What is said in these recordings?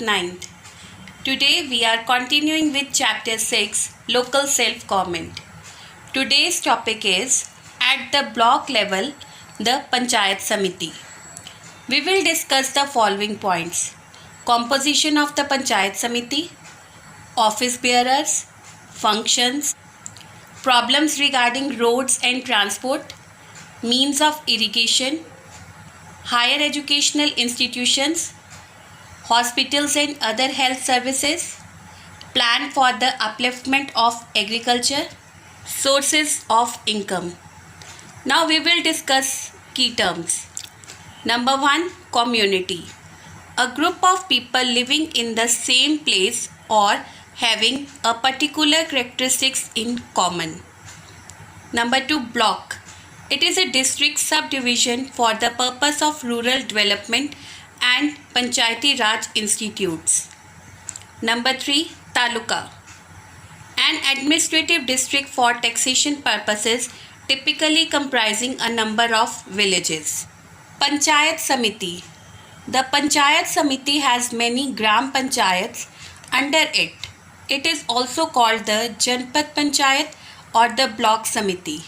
9th. Today we are continuing with Chapter 6, Local Self-Government. Today's topic is at the block level, the Panchayat Samiti. We will discuss the following points: composition of the Panchayat Samiti, office bearers, functions, problems regarding roads and transport, means of irrigation, higher educational institutions, hospitals and other health services, plan for the upliftment of agriculture, sources of income. Now we will discuss key terms. Number 1, community. A group of people living in the same place or having a particular characteristics in common. Number 2, block. It is a district subdivision for the purpose of rural development and Panchayati Raj institutes. Number 3, taluka. An administrative district for taxation purposes, typically comprising a number of villages. Panchayat Samiti. The Panchayat Samiti has many Gram Panchayats under it. It is also called the Janpad Panchayat or the Block Samiti.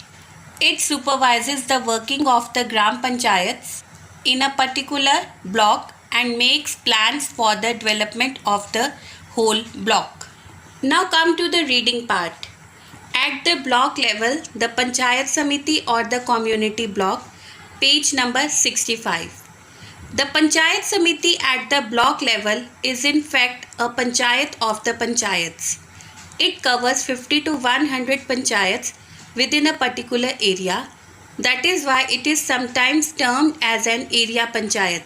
It supervises the working of the Gram Panchayats in a particular block and makes plans for the development of the whole block. Now come to the reading part. At the block level, the Panchayat Samiti or the community block, page number 65. The Panchayat Samiti at the block level is in fact a Panchayat of the Panchayats. It covers 50 to 100 Panchayats within a particular area. That is why it is sometimes termed as an area Panchayat.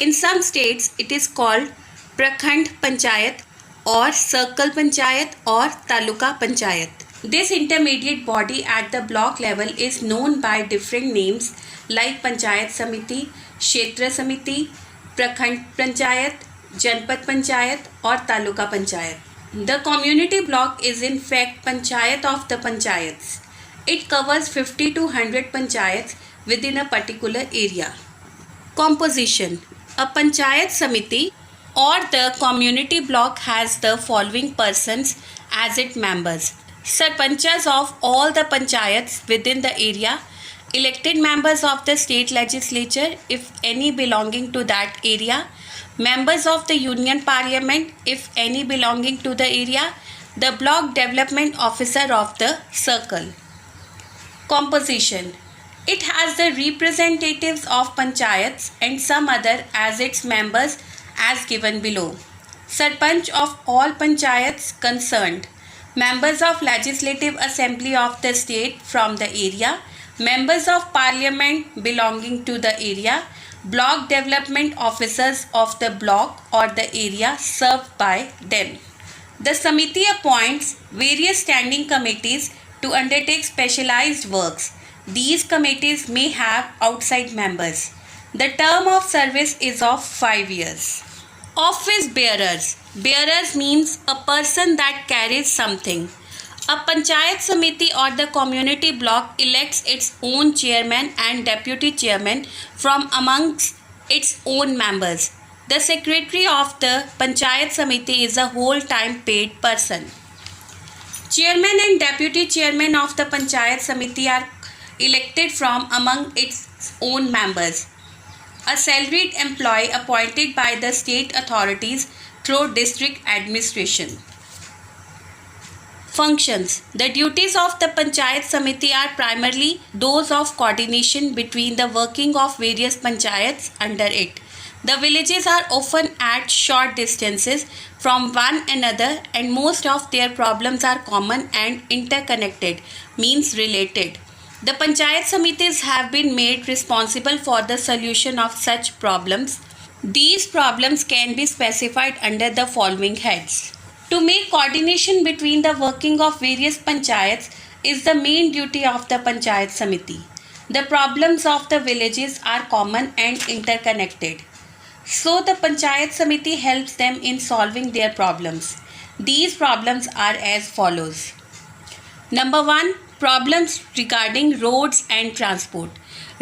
In some states, it is called Prakhand Panchayat or Circle Panchayat or Taluka Panchayat. This intermediate body at the block level is known by different names like Panchayat Samiti, Kshetra Samiti, Prakhand Panchayat, Janpad Panchayat or Taluka Panchayat. The community block is in fact Panchayat of the Panchayats. It covers 50 to 100 Panchayats within a particular area. Composition. A Panchayat Samiti or the community block has the following persons as its members: Sarpanchas of all the Panchayats within the area, elected members of the state legislature if any belonging to that area, members of the union parliament if any belonging to the area, the block development officer of the circle. Composition. It has the representatives of Panchayats and some other as its members as given below. Sarpanch of all Panchayats concerned, members of Legislative Assembly of the state from the area, members of Parliament belonging to the area, block development officers of the block or the area served by them. The Samiti appoints various standing committees to undertake specialized works. These committees may have outside members. The term of service is of 5 years. Office bearers. Bearers means a person that carries something. A Panchayat Samiti or the community block elects its own chairman and deputy chairman from amongst its own members. The secretary of the Panchayat Samiti is a whole-time paid person. Chairman and deputy chairman of the Panchayat Samiti are elected from among its own members. A salaried employee appointed by the state authorities through district administration. Functions. The duties of the Panchayat Samiti are primarily those of coordination between the working of various Panchayats under it. The villages are often at short distances from one another and most of their problems are common and interconnected, means related. The Panchayat Samitis have been made responsible for the solution of such problems. These problems can be specified under the following heads. To make coordination between the working of various Panchayats is the main duty of the Panchayat Samiti. The problems of the villages are common and interconnected. So the Panchayat Samiti helps them in solving their problems. These problems are as follows. Number 1, Problems regarding roads and transport.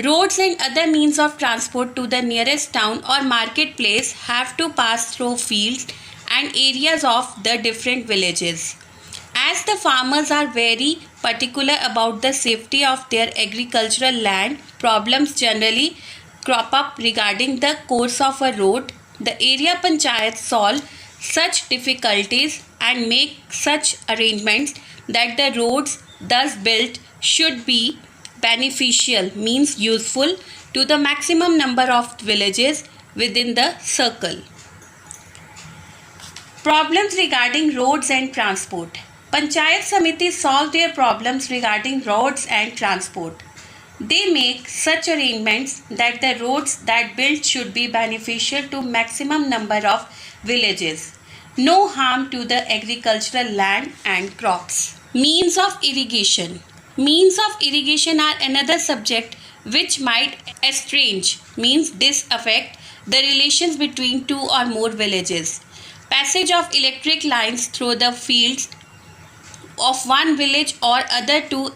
Roads and other means of transport to the nearest town or marketplace have to pass through fields and areas of the different villages. As the farmers are very particular about the safety of their agricultural land, problems generally crop up regarding the course of a road. The area panchayats solve such difficulties and make such arrangements that the roads thus built should be beneficial, means useful to the maximum number of villages within the circle. Problems regarding roads and transport. Panchayat Samitis solve their problems regarding roads and transport. They make such arrangements that the roads that built should be beneficial to maximum number of villages. No harm to the agricultural land and crops. Means of irrigation. Means of irrigation are another subject which might estrange, means disaffect the relations between two or more villages. Passage of electric lines through the fields of one village or other to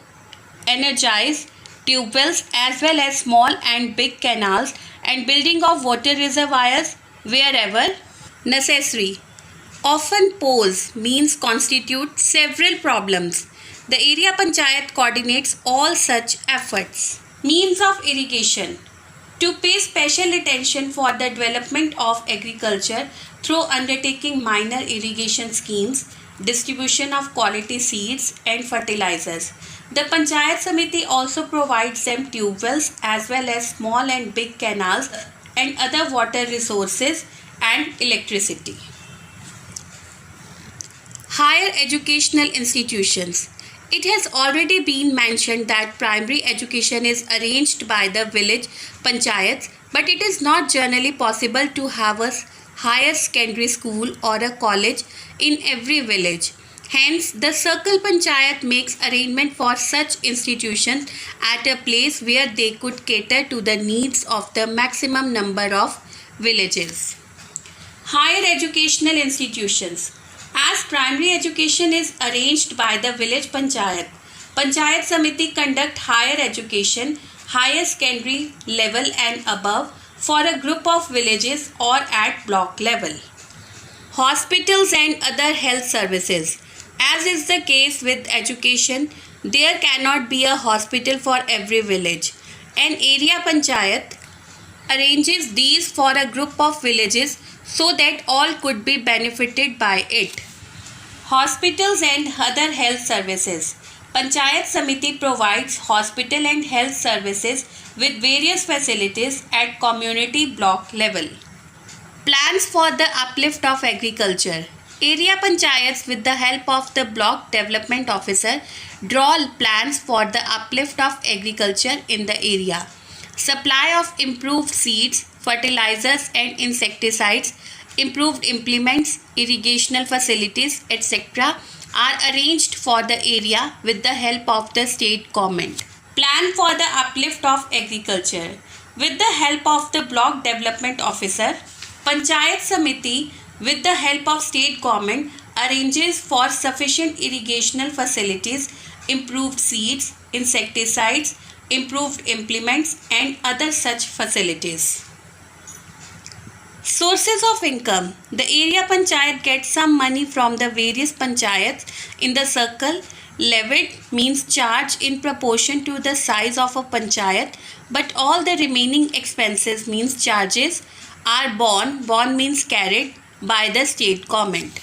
energize tube wells as well as small and big canals and building of water reservoirs wherever necessary often pose, means constitute several problems. The area panchayat coordinates all such efforts. Means of irrigation. To pay special attention for the development of agriculture through undertaking minor irrigation schemes, distribution of quality seeds and fertilizers. The Panchayat Samiti also provides them tube wells as well as small and big canals and other water resources and electricity. Higher educational institutions. It has already been mentioned that primary education is arranged by the village panchayats, but it is not generally possible to have a higher secondary school or a college in every village. Hence, the circle panchayat makes arrangement for such institutions at a place where they could cater to the needs of the maximum number of villages. Higher educational institutions. As primary education is arranged by the village panchayat, Panchayat Samiti conduct higher education, higher secondary level and above for a group of villages or at block level. Hospitals and other health services. As is the case with education, there cannot be a hospital for every village. An area panchayat arranges these for a group of villages so that all could be benefited by it. Hospitals and other health services. Panchayat Samiti provides hospital and health services with various facilities at community block level. Plans for the uplift of agriculture. Area panchayats with the help of the block development officer draw plans for the uplift of agriculture in the area. Supply of improved seeds, fertilizers and insecticides, improved implements, irrigational facilities, etc. are arranged for the area with the help of the state government. Plan for the uplift of agriculture. With the help of the block development officer, Panchayat Samiti with the help of state government arranges for sufficient irrigational facilities, improved seeds, insecticides, improved implements and other such facilities. Sources of income. The area panchayat gets some money from the various panchayats in the circle. Levied means charge in proportion to the size of a panchayat, but all the remaining expenses means charges are borne means carried by the state government.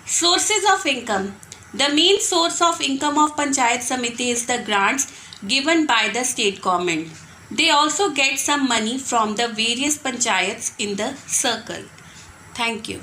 Sources of income. The main source of income of Panchayat Samiti is the grants given by the state government. They also get some money from the various panchayats in the circle. Thank you.